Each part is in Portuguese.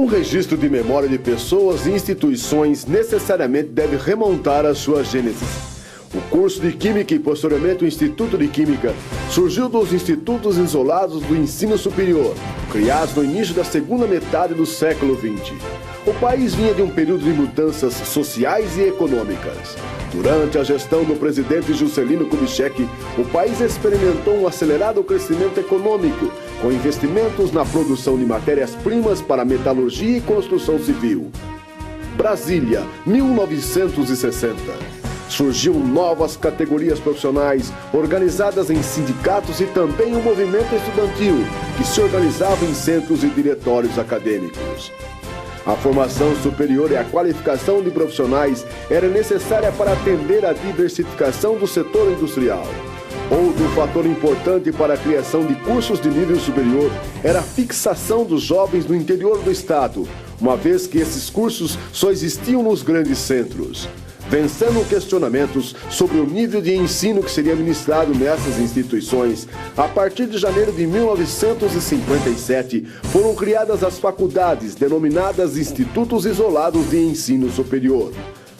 Um registro de memória de pessoas e instituições necessariamente deve remontar à sua gênese. O curso de Química e posteriormente o Instituto de Química surgiu dos institutos isolados do ensino superior, criados no início da segunda metade do século XX. O país vinha de um período de mudanças sociais e econômicas. Durante a gestão do presidente Juscelino Kubitschek, o país experimentou um acelerado crescimento econômico, com investimentos na produção de matérias-primas para metalurgia e construção civil. Brasília, 1960. Surgiam novas categorias profissionais, organizadas em sindicatos e também um movimento estudantil, que se organizava em centros e diretórios acadêmicos. A formação superior e a qualificação de profissionais era necessária para atender à diversificação do setor industrial. Outro fator importante para a criação de cursos de nível superior era a fixação dos jovens no interior do estado, uma vez que esses cursos só existiam nos grandes centros. Vencendo questionamentos sobre o nível de ensino que seria ministrado nessas instituições, a partir de janeiro de 1957, foram criadas as faculdades, denominadas Institutos Isolados de Ensino Superior.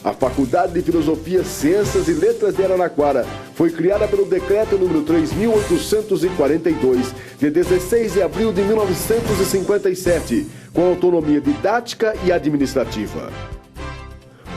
A Faculdade de Filosofia, Ciências e Letras de Araraquara foi criada pelo Decreto número 3.842, de 16 de abril de 1957, com autonomia didática e administrativa.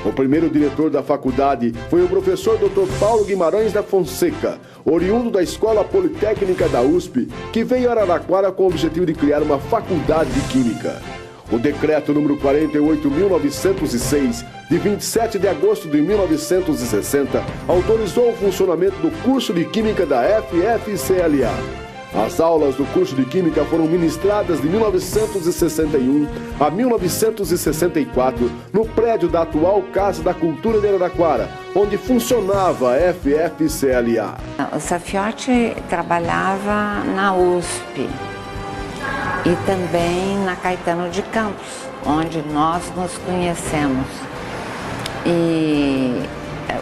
O primeiro diretor da faculdade foi o professor Dr. Paulo Guimarães da Fonseca, oriundo da Escola Politécnica da USP, que veio a Araraquara com o objetivo de criar uma faculdade de Química. O decreto número 48.906, de 27 de agosto de 1960, autorizou o funcionamento do curso de Química da FFCLA. As aulas do curso de Química foram ministradas de 1961 a 1964 no prédio da atual Casa da Cultura de Araraquara, onde funcionava a FFCLA. O Safiotti trabalhava na USP e também na Caetano de Campos, onde nós nos conhecemos. E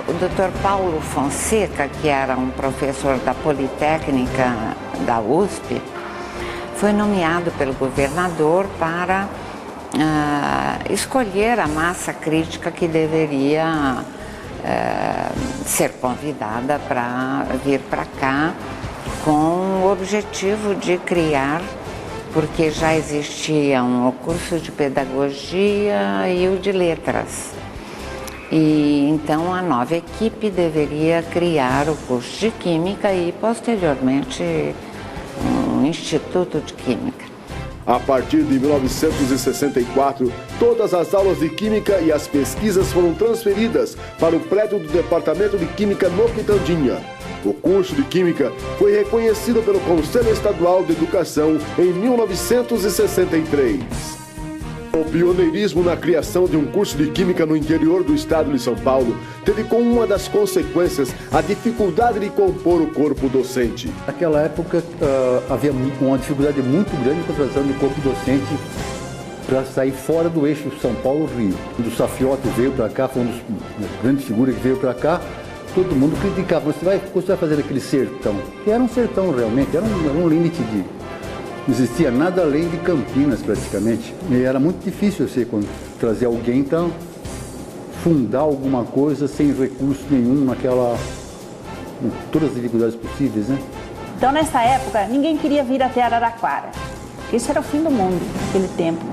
o Dr. Paulo Fonseca, que era um professor da Politécnica da USP, foi nomeado pelo governador para escolher a massa crítica que deveria ser convidada para vir para cá, com o objetivo de criar, porque já existiam o curso de pedagogia e o de letras. E então a nova equipe deveria criar o curso de Química e posteriormente um Instituto de Química. A partir de 1964, todas as aulas de Química e as pesquisas foram transferidas para o prédio do Departamento de Química no Quitandinha. O curso de Química foi reconhecido pelo Conselho Estadual de Educação em 1963. O pioneirismo na criação de um curso de Química no interior do estado de São Paulo teve como uma das consequências a dificuldade de compor o corpo docente. Naquela época havia uma dificuldade muito grande com a contratação de corpo docente para sair fora do eixo São Paulo-Rio. Quando o Safiotti veio para cá, foi uma das grandes figuras que veio para cá, todo mundo criticava, você vai fazer aquele sertão, que era um sertão realmente, era um limite de... Não existia nada além de Campinas, praticamente. E era muito difícil você trazer alguém para fundar alguma coisa sem recurso nenhum com todas as dificuldades possíveis, né? Então, nessa época, ninguém queria vir até Araraquara. Isso era o fim do mundo, naquele tempo.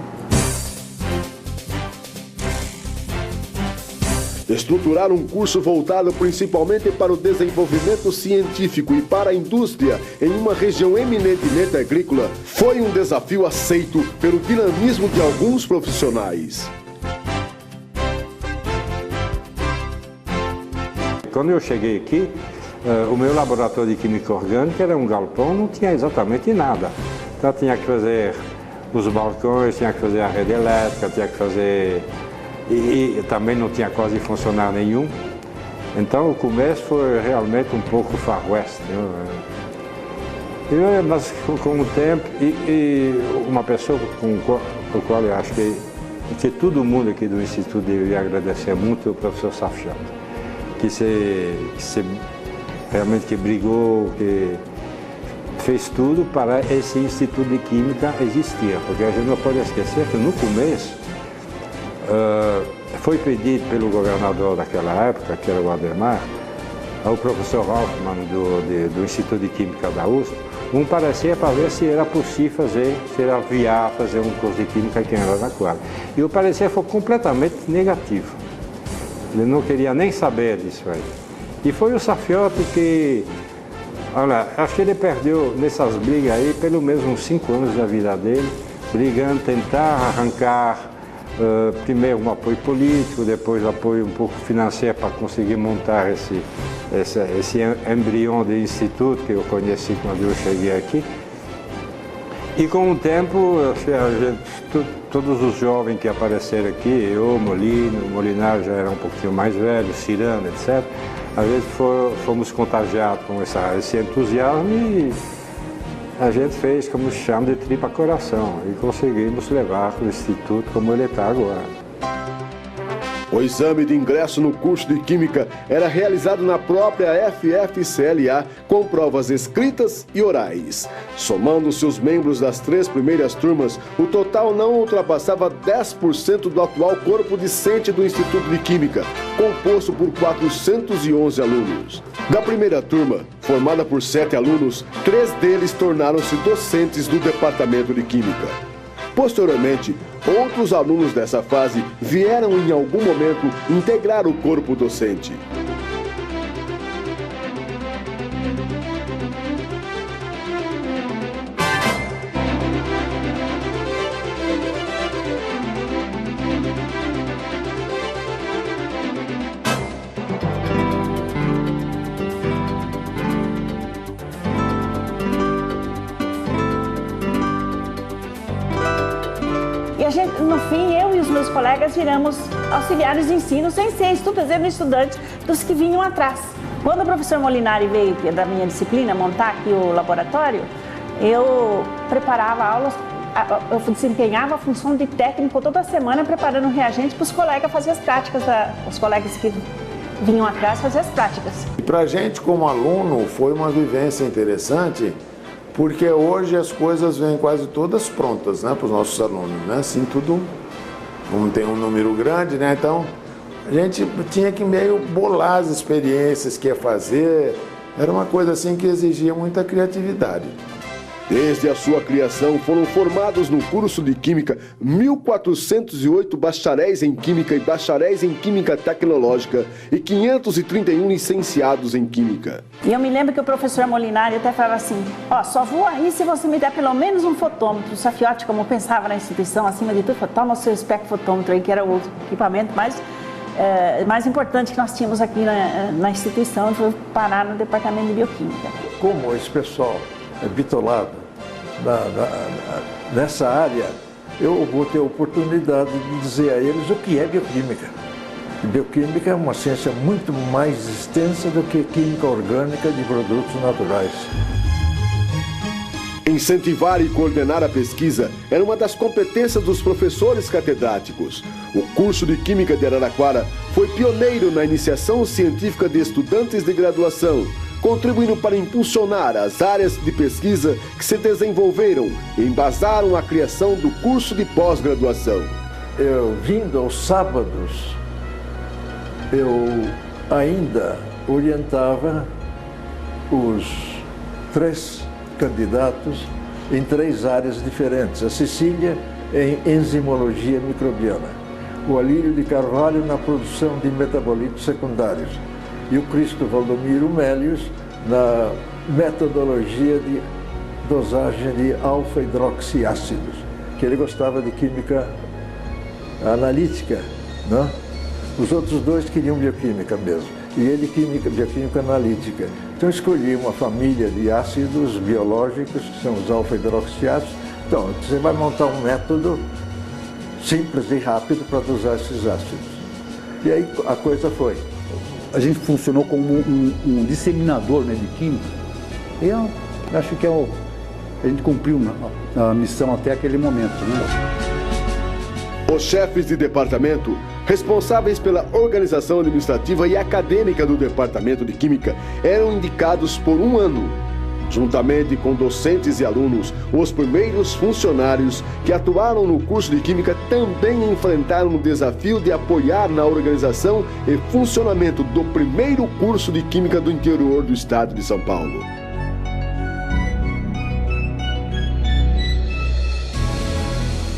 Estruturar um curso voltado principalmente para o desenvolvimento científico e para a indústria em uma região eminentemente agrícola foi um desafio aceito pelo dinamismo de alguns profissionais. Quando eu cheguei aqui, o meu laboratório de química orgânica era um galpão, não tinha exatamente nada. Então tinha que fazer os balcões, tinha que fazer a rede elétrica, tinha que fazer... E também não tinha quase funcionário nenhum. Então o começo foi realmente um pouco Far West. Mas com o tempo, e uma pessoa com o qual eu acho que todo mundo aqui do Instituto deveria agradecer muito, é o professor Safiotti, que realmente brigou, que fez tudo para esse Instituto de Química existir, porque a gente não pode esquecer que no começo foi pedido pelo governador daquela época, que era o Ademar, ao professor Hoffmann do Instituto de Química da USP, um parecer para ver se era possível fazer, se era viável fazer um curso de Química aqui em Araraquara. E o parecer foi completamente negativo. Ele não queria nem saber disso aí. E foi o Safiotti que, olha, acho que ele perdeu nessas brigas aí pelo menos uns 5 anos da vida dele, brigando, tentar arrancar primeiro um apoio político, depois apoio um pouco financeiro para conseguir montar esse embrião de instituto que eu conheci quando eu cheguei aqui. E com o tempo, todos os jovens que apareceram aqui, eu, Molino, o Molinari já era um pouquinho mais velho, Cirano, etc., a gente fomos contagiados com esse entusiasmo e a gente fez, como se chama, de tripa coração e conseguimos levar o Instituto como ele está agora. O exame de ingresso no curso de Química era realizado na própria FFCLA com provas escritas e orais. Somando-se os membros das 3 primeiras turmas, o total não ultrapassava 10% do atual corpo discente do Instituto de Química, composto por 411 alunos. Da primeira turma, formada por 7 alunos, 3 deles tornaram-se docentes do Departamento de Química. Posteriormente, outros alunos dessa fase vieram em algum momento integrar o corpo docente. No fim, eu e os meus colegas viramos auxiliares de ensino sem ser estudante dos que vinham atrás. Quando o professor Molinari veio da minha disciplina montar aqui o laboratório, eu preparava aulas, eu desempenhava a função de técnico toda semana preparando reagente para os colegas fazer as práticas, os colegas que vinham atrás fazer as práticas. Para a gente como aluno foi uma vivência interessante, porque hoje as coisas vêm quase todas prontas, né, para os nossos alunos, né? Assim, tudo, como tem um número grande, né? Então, a gente tinha que meio bolar as experiências que ia fazer. Era uma coisa assim que exigia muita criatividade. Desde a sua criação, foram formados no curso de Química 1.408 bacharéis em Química e bacharéis em Química Tecnológica e 531 licenciados em Química. E eu me lembro que o professor Molinari até falava assim, só vou aí se você me der pelo menos um fotômetro. O Safiotti, como pensava na instituição, acima de tudo, falou, toma o seu espectrofotômetro aí, que era o equipamento mais importante que nós tínhamos aqui na instituição, foi parar no Departamento de Bioquímica. Como esse pessoal é bitolado nessa área, eu vou ter a oportunidade de dizer a eles o que é bioquímica. Bioquímica é uma ciência muito mais extensa do que química orgânica de produtos naturais. Incentivar e coordenar a pesquisa era uma das competências dos professores catedráticos. O curso de Química de Araraquara foi pioneiro na iniciação científica de estudantes de graduação, contribuindo para impulsionar as áreas de pesquisa que se desenvolveram e embasaram a criação do curso de pós-graduação. Eu, vindo aos sábados, eu ainda orientava os 3 candidatos em 3 áreas diferentes. A Cecília em enzimologia microbiana, o Alírio de Carvalho na produção de metabolitos secundários e o Cristo Valdomiro Mélios na metodologia de dosagem de alfa-hidroxiácidos, que ele gostava de química analítica, né? Os outros 2 queriam bioquímica mesmo, e ele bioquímica analítica. Então escolhi uma família de ácidos biológicos, que são os alfa-hidroxiácidos. Então, você vai montar um método simples e rápido para dosar esses ácidos. E aí a coisa foi. A gente funcionou como um disseminador, né, de química. E eu acho que a gente cumpriu a missão até aquele momento, né? Os chefes de departamento, responsáveis pela organização administrativa e acadêmica do Departamento de Química, eram indicados por 1 ano. Juntamente com docentes e alunos, os primeiros funcionários que atuaram no curso de Química também enfrentaram o desafio de apoiar na organização e funcionamento do primeiro curso de Química do interior do estado de São Paulo.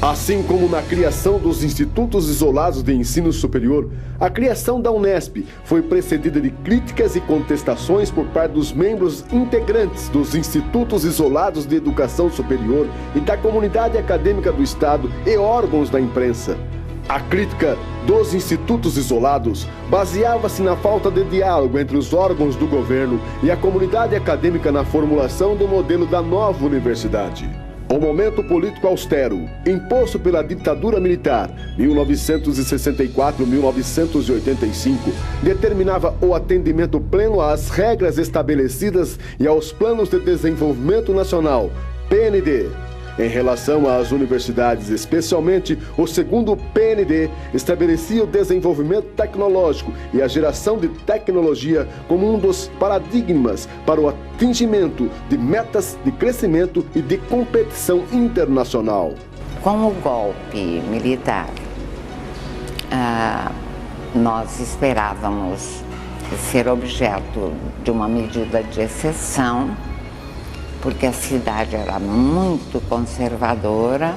Assim como na criação dos institutos isolados de ensino superior, a criação da Unesp foi precedida de críticas e contestações por parte dos membros integrantes dos institutos isolados de educação superior e da comunidade acadêmica do Estado e órgãos da imprensa. A crítica dos institutos isolados baseava-se na falta de diálogo entre os órgãos do governo e a comunidade acadêmica na formulação do modelo da nova universidade. O momento político austero, imposto pela ditadura militar, 1964-1985, determinava o atendimento pleno às regras estabelecidas e aos planos de desenvolvimento nacional, PND. Em relação às universidades, especialmente o segundo PND, estabelecia o desenvolvimento tecnológico e a geração de tecnologia como um dos paradigmas para o atingimento de metas de crescimento e de competição internacional. Com o golpe militar, nós esperávamos ser objeto de uma medida de exceção, porque a cidade era muito conservadora,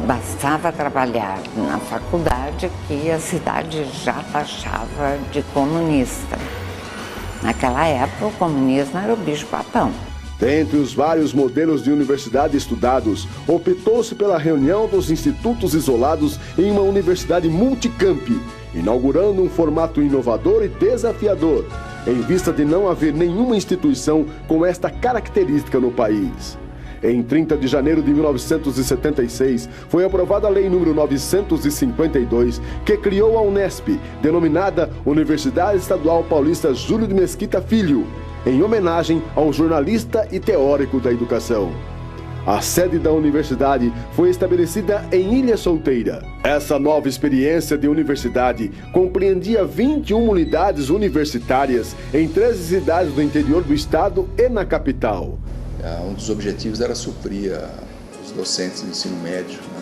bastava trabalhar na faculdade que a cidade já taxava de comunista. Naquela época, o comunismo era o bicho-papão. Dentre os vários modelos de universidade estudados, optou-se pela reunião dos institutos isolados em uma universidade multicamp, inaugurando um formato inovador e desafiador, em vista de não haver nenhuma instituição com esta característica no país. Em 30 de janeiro de 1976, foi aprovada a Lei nº 952, que criou a Unesp, denominada Universidade Estadual Paulista Júlio de Mesquita Filho, em homenagem ao jornalista e teórico da educação. A sede da universidade foi estabelecida em Ilha Solteira. Essa nova experiência de universidade compreendia 21 unidades universitárias em 13 cidades do interior do estado e na capital. Um dos objetivos era suprir os docentes de ensino médio, né,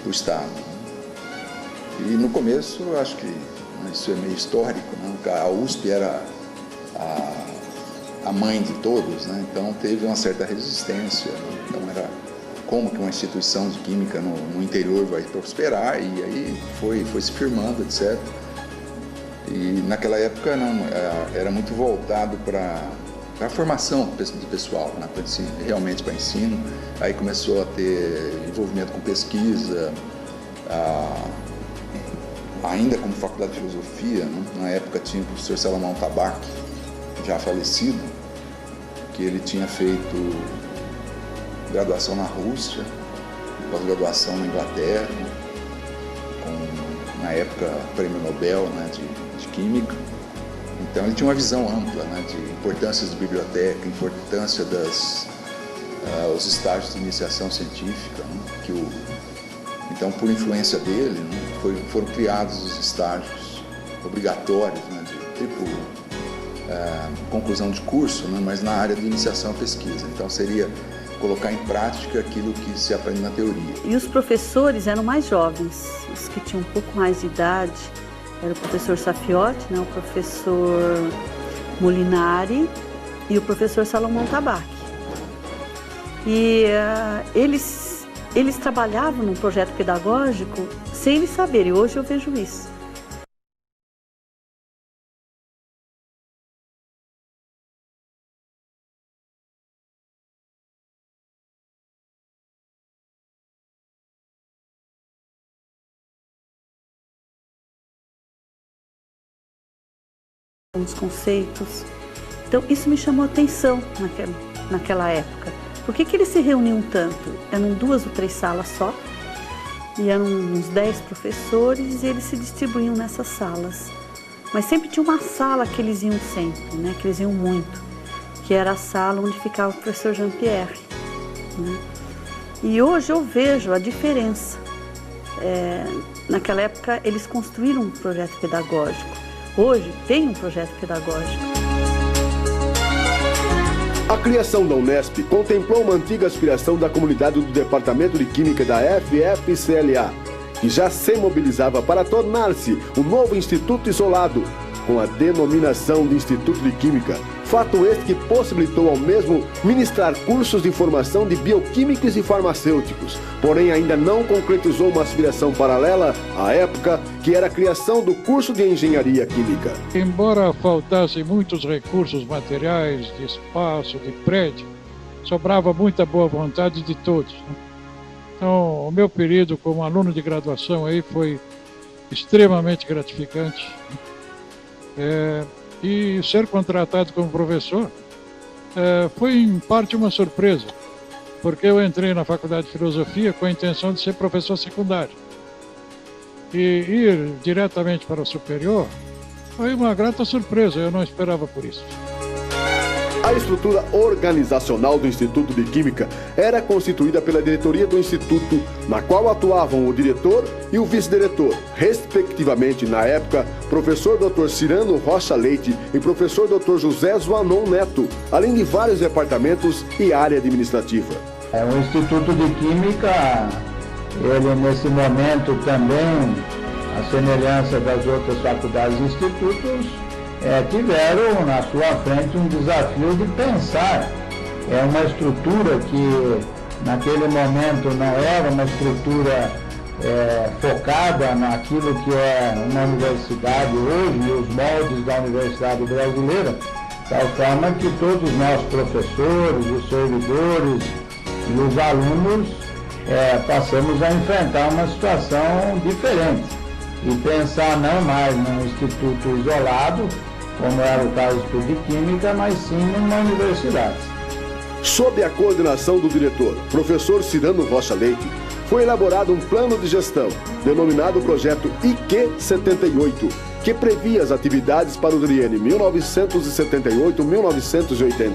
para o estado. E no começo, eu acho que isso é meio histórico, né? A USP era a mãe de todos, né? Então teve uma certa resistência, né? Então era como que uma instituição de química no interior vai prosperar, e aí foi se firmando, etc. E naquela época não, era muito voltado para a formação do pessoal, né? Realmente para ensino. Aí começou a ter envolvimento com pesquisa, ainda como faculdade de filosofia, né? Na época tinha o professor Salomão Tabac, já falecido, que ele tinha feito graduação na Rússia, pós-graduação na Inglaterra, na época prêmio Nobel, né, de Química. Então ele tinha uma visão ampla, né, de importância de biblioteca, importância os estágios de iniciação científica, né, então por influência dele, né, foram criados os estágios obrigatórios, né, de tipo conclusão de curso, né, mas na área de iniciação à pesquisa. Então seria colocar em prática aquilo que se aprende na teoria. E os professores eram mais jovens, os que tinham um pouco mais de idade. Era o professor Safiotti, né, o professor Molinari e o professor Salomão Tabac. E eles trabalhavam num projeto pedagógico sem eles saberem. Hoje eu vejo isso. Os conceitos. Então isso me chamou a atenção naquela época. Por que eles se reuniam tanto? Eram 2 ou 3 salas só, e eram uns 10 professores, e eles se distribuíam nessas salas. Mas sempre tinha uma sala que eles iam sempre, né? Que eles iam muito, que era a sala onde ficava o professor Jean-Pierre, né? E hoje eu vejo a diferença. Naquela época eles construíram um projeto pedagógico. Hoje tem um projeto pedagógico. A criação da Unesp contemplou uma antiga aspiração da comunidade do Departamento de Química da FFCLA, que já se mobilizava para tornar-se um novo instituto isolado, com a denominação de Instituto de Química, fato este que possibilitou ao mesmo ministrar cursos de formação de bioquímicos e farmacêuticos, porém ainda não concretizou uma aspiração paralela à época, que era a criação do curso de Engenharia Química. Embora faltassem muitos recursos materiais, de espaço, de prédio, sobrava muita boa vontade de todos. Então, o meu período como aluno de graduação aí foi extremamente gratificante. E ser contratado como professor foi em parte uma surpresa, porque eu entrei na Faculdade de Filosofia com a intenção de ser professor secundário. E ir diretamente para o superior foi uma grata surpresa, eu não esperava por isso. A estrutura organizacional do Instituto de Química era constituída pela diretoria do Instituto, na qual atuavam o diretor e o vice-diretor, respectivamente, na época, professor Dr. Cyrano Rocha Leite e professor Dr. José Zoanon Neto, além de vários departamentos e área administrativa. O Instituto de Química, ele nesse momento também, a semelhança das outras faculdades e institutos, tiveram na sua frente um desafio de pensar uma estrutura que naquele momento não era uma estrutura focada naquilo que é uma universidade hoje, os moldes da universidade brasileira, de tal forma que todos nós professores, os servidores e os alunos passamos a enfrentar uma situação diferente e pensar não mais num instituto isolado, como era o caso do Instituto de Química, mas sim numa universidade. Sob a coordenação do diretor, professor Cyrano Rocha Leite, foi elaborado um plano de gestão, denominado Projeto IQ78, que previa as atividades para o triênio 1978-1980.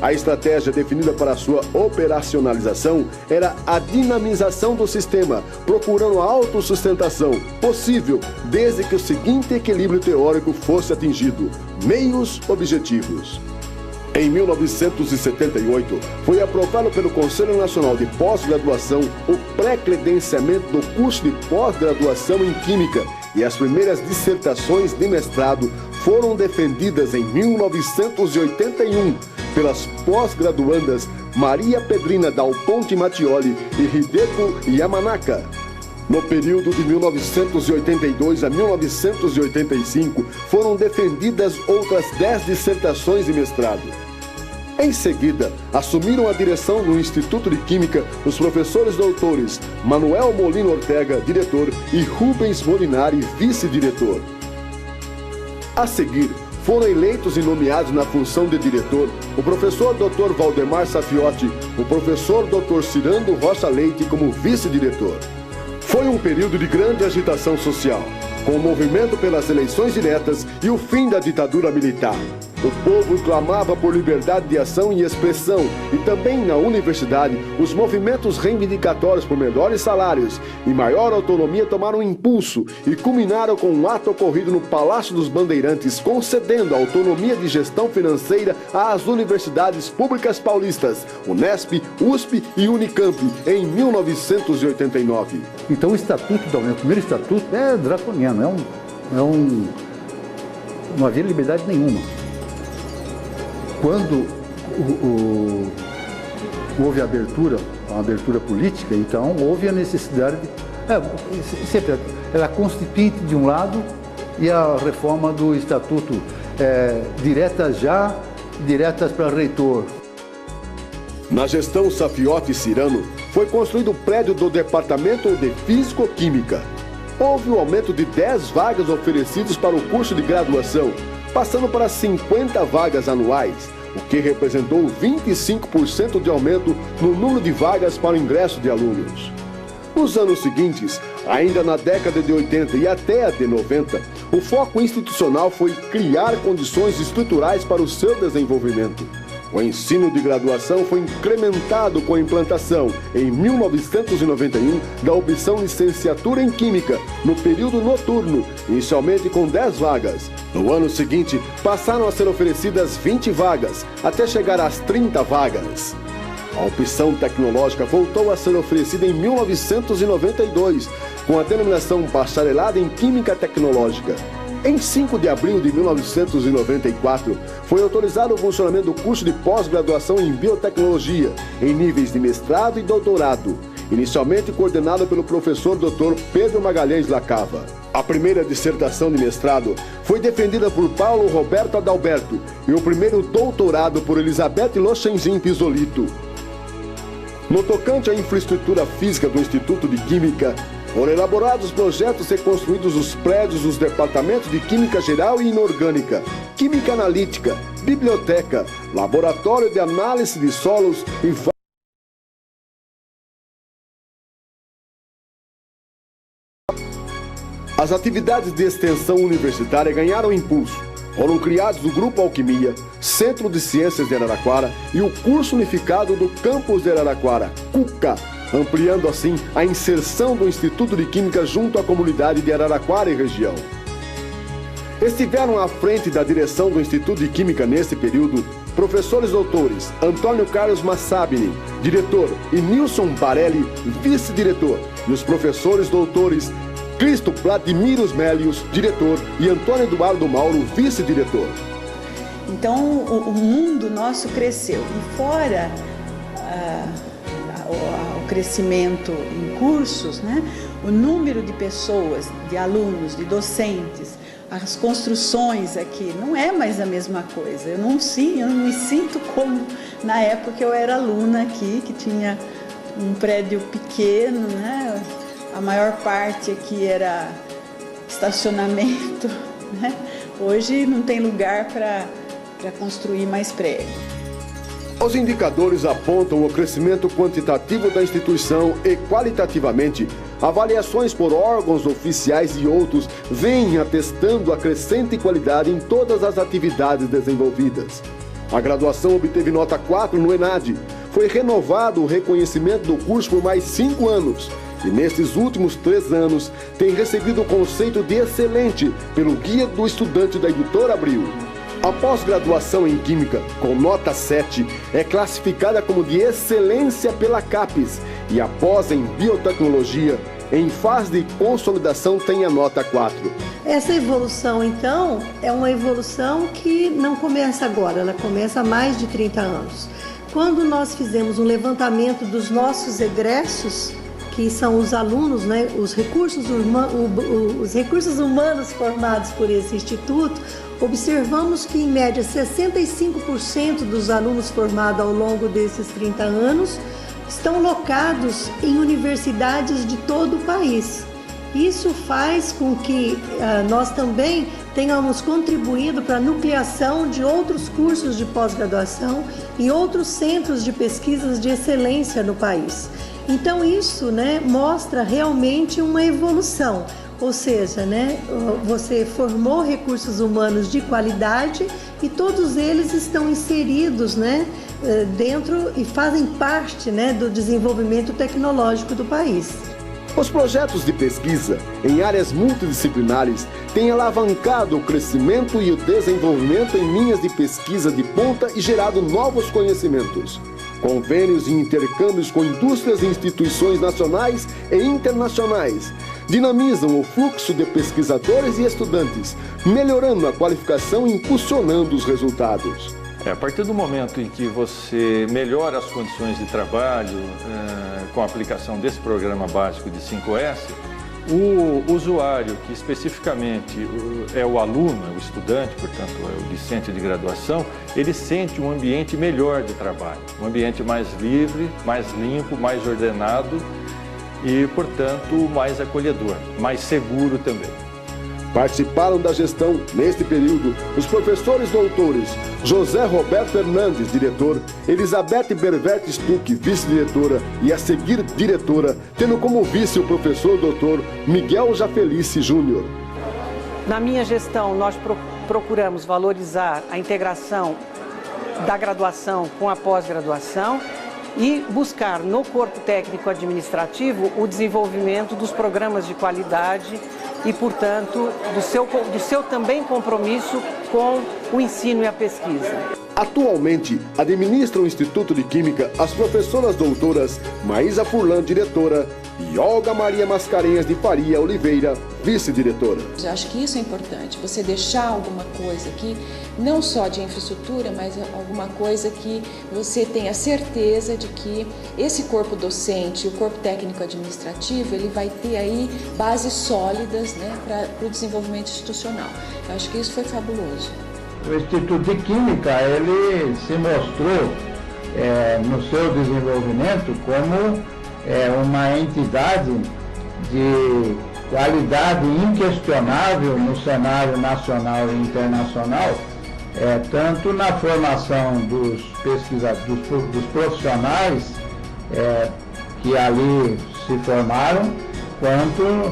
A estratégia definida para sua operacionalização era a dinamização do sistema, procurando a autossustentação possível, desde que o seguinte equilíbrio teórico fosse atingido: meios objetivos. Em 1978, foi aprovado pelo Conselho Nacional de Pós-Graduação o pré-credenciamento do curso de pós-graduação em Química, e as primeiras dissertações de mestrado foram defendidas em 1981 pelas pós-graduandas Maria Pedrina Dal Ponte Mattioli e Hideko Yamanaka. No período de 1982 a 1985, foram defendidas outras 10 dissertações de mestrado. Em seguida, assumiram a direção do Instituto de Química os professores doutores Manuel Molina Ortega, diretor, e Rubens Molinari, vice-diretor. A seguir, foram eleitos e nomeados na função de diretor o professor Dr. Valdemar Safiotti, o professor Dr. Cyrano Rocha Leite como vice-diretor. Foi um período de grande agitação social, com o movimento pelas eleições diretas e o fim da ditadura militar. O povo clamava por liberdade de ação e expressão, e também na universidade, os movimentos reivindicatórios por melhores salários e maior autonomia tomaram impulso e culminaram com um ato ocorrido no Palácio dos Bandeirantes, concedendo autonomia de gestão financeira às universidades públicas paulistas, Unesp, USP e Unicamp, em 1989. Então o estatuto da União, o primeiro estatuto, é draconiano, não havia liberdade nenhuma. Quando houve a abertura política, então houve a necessidade de... sempre era constituinte de um lado e a reforma do estatuto diretas para reitor. Na gestão Safiotti e Cyrano, foi construído o prédio do Departamento de Físico-Química. Houve um aumento de 10 vagas oferecidas para o curso de graduação, passando para 50 vagas anuais, o que representou 25% de aumento no número de vagas para o ingresso de alunos. Nos anos seguintes, ainda na década de 80 e até a de 90, o foco institucional foi criar condições estruturais para o seu desenvolvimento. O ensino de graduação foi incrementado com a implantação, em 1991, da opção licenciatura em Química, no período noturno, inicialmente com 10 vagas. No ano seguinte, passaram a ser oferecidas 20 vagas, até chegar às 30 vagas. A opção tecnológica voltou a ser oferecida em 1992, com a denominação Bacharelado em Química Tecnológica. Em 5 de abril de 1994, foi autorizado o funcionamento do curso de pós-graduação em Biotecnologia, em níveis de mestrado e doutorado, inicialmente coordenado pelo professor Dr. Pedro Magalhães Lacava. A primeira dissertação de mestrado foi defendida por Paulo Roberto Adalberto e o primeiro doutorado por Elizabeth Lochenzin Pisolito. No tocante à infraestrutura física do Instituto de Química, foram elaborados projetos e construídos os prédios dos departamentos de Química Geral e Inorgânica, Química Analítica, Biblioteca, Laboratório de Análise de Solos e As atividades de extensão universitária ganharam impulso. Foram criados o Grupo Alquimia, Centro de Ciências de Araraquara e o Curso Unificado do Campus de Araraquara, CUCA, ampliando assim a inserção do Instituto de Química junto à comunidade de Araraquara e região. Estiveram à frente da direção do Instituto de Química nesse período professores doutores Antônio Carlos Massabini, diretor, e Nilson Barelli, vice-diretor, e os professores doutores Cristo Vladimiros Melius, diretor, e Antônio Eduardo Mauro, vice-diretor. Então, o mundo nosso cresceu. E fora o crescimento em cursos, né, o número de pessoas, de alunos, de docentes, as construções aqui, não é mais a mesma coisa. Eu não me sinto como na época que eu era aluna aqui, que tinha um prédio pequeno, né? A maior parte aqui era estacionamento, né? Hoje não tem lugar para construir mais prédio. Os indicadores apontam o crescimento quantitativo da instituição e, qualitativamente, avaliações por órgãos oficiais e outros vêm atestando a crescente qualidade em todas as atividades desenvolvidas. A graduação obteve nota 4 no ENAD. Foi renovado o reconhecimento do curso por mais 5 anos. E nesses últimos 3 anos tem recebido o conceito de excelente pelo Guia do Estudante da Editora Abril. A pós-graduação em Química, com nota 7, é classificada como de excelência pela CAPES, e a pós em Biotecnologia, em fase de consolidação, tem a nota 4. Essa evolução, então, é uma evolução que não começa agora, ela começa há mais de 30 anos. Quando nós fizemos um levantamento dos nossos egressos, que são os alunos, né, os recursos humanos formados por esse instituto, observamos que, em média, 65% dos alunos formados ao longo desses 30 anos estão locados em universidades de todo o país. Isso faz com que nós também tenhamos contribuído para a nucleação de outros cursos de pós-graduação e outros centros de pesquisas de excelência no país. Então isso, né, mostra realmente uma evolução, ou seja, né, você formou recursos humanos de qualidade e todos eles estão inseridos, né, dentro e fazem parte, né, do desenvolvimento tecnológico do país. Os projetos de pesquisa em áreas multidisciplinares têm alavancado o crescimento e o desenvolvimento em linhas de pesquisa de ponta e gerado novos conhecimentos. Convênios e intercâmbios com indústrias e instituições nacionais e internacionais dinamizam o fluxo de pesquisadores e estudantes, melhorando a qualificação e impulsionando os resultados. A partir do momento em que você melhora as condições de trabalho com a aplicação desse programa básico de 5S, o usuário, que especificamente é o aluno, é o estudante, portanto é o discente de graduação, ele sente um ambiente melhor de trabalho, um ambiente mais livre, mais limpo, mais ordenado e, portanto, mais acolhedor, mais seguro também. Participaram da gestão, neste período, os professores doutores José Roberto Hernandes, diretor, Elizabeth Bervete Stuck, vice-diretora, e a seguir diretora, tendo como vice o professor doutor Miguel Jafelice Júnior. Na minha gestão, nós procuramos valorizar a integração da graduação com a pós-graduação e buscar no corpo técnico administrativo o desenvolvimento dos programas de qualidade e, portanto, do seu também compromisso com o ensino e a pesquisa. Atualmente, administra o Instituto de Química as professoras doutoras Maísa Furlan, diretora, e Olga Maria Mascarenhas de Faria Oliveira, vice-diretora. Eu acho que isso é importante, você deixar alguma coisa aqui, não só de infraestrutura, mas alguma coisa que você tenha certeza de que esse corpo docente, o corpo técnico administrativo, ele vai ter aí bases sólidas, né, para o desenvolvimento institucional. Eu acho que isso foi fabuloso. O Instituto de Química, ele se mostrou no seu desenvolvimento como uma entidade de qualidade inquestionável no cenário nacional e internacional, tanto na formação dos pesquisadores, dos profissionais que ali se formaram, quanto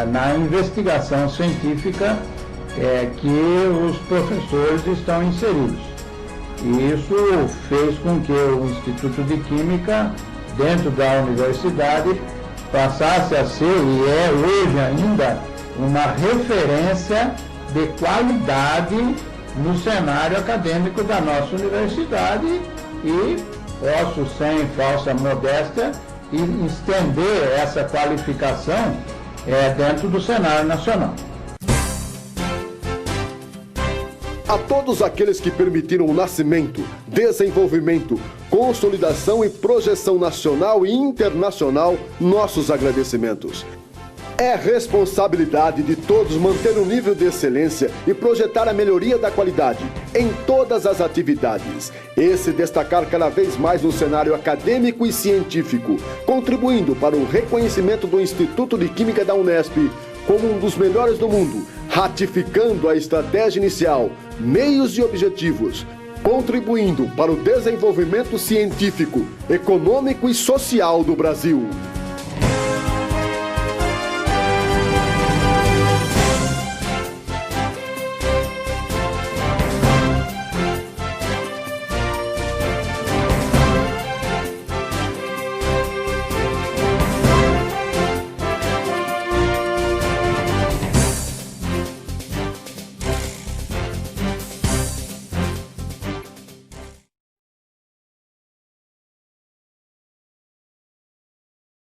na investigação científica que os professores estão inseridos. E isso fez com que o Instituto de Química, dentro da universidade, passasse a ser, e é hoje ainda, uma referência de qualidade no cenário acadêmico da nossa universidade, e posso, sem falsa modéstia, estender essa qualificação dentro do cenário nacional. A todos aqueles que permitiram o nascimento, desenvolvimento, consolidação e projeção nacional e internacional, nossos agradecimentos. É responsabilidade de todos manter o nível de excelência e projetar a melhoria da qualidade em todas as atividades. E se destacar cada vez mais no cenário acadêmico e científico, contribuindo para o reconhecimento do Instituto de Química da Unesp como um dos melhores do mundo, ratificando a estratégia inicial, meios e objetivos, contribuindo para o desenvolvimento científico, econômico e social do Brasil.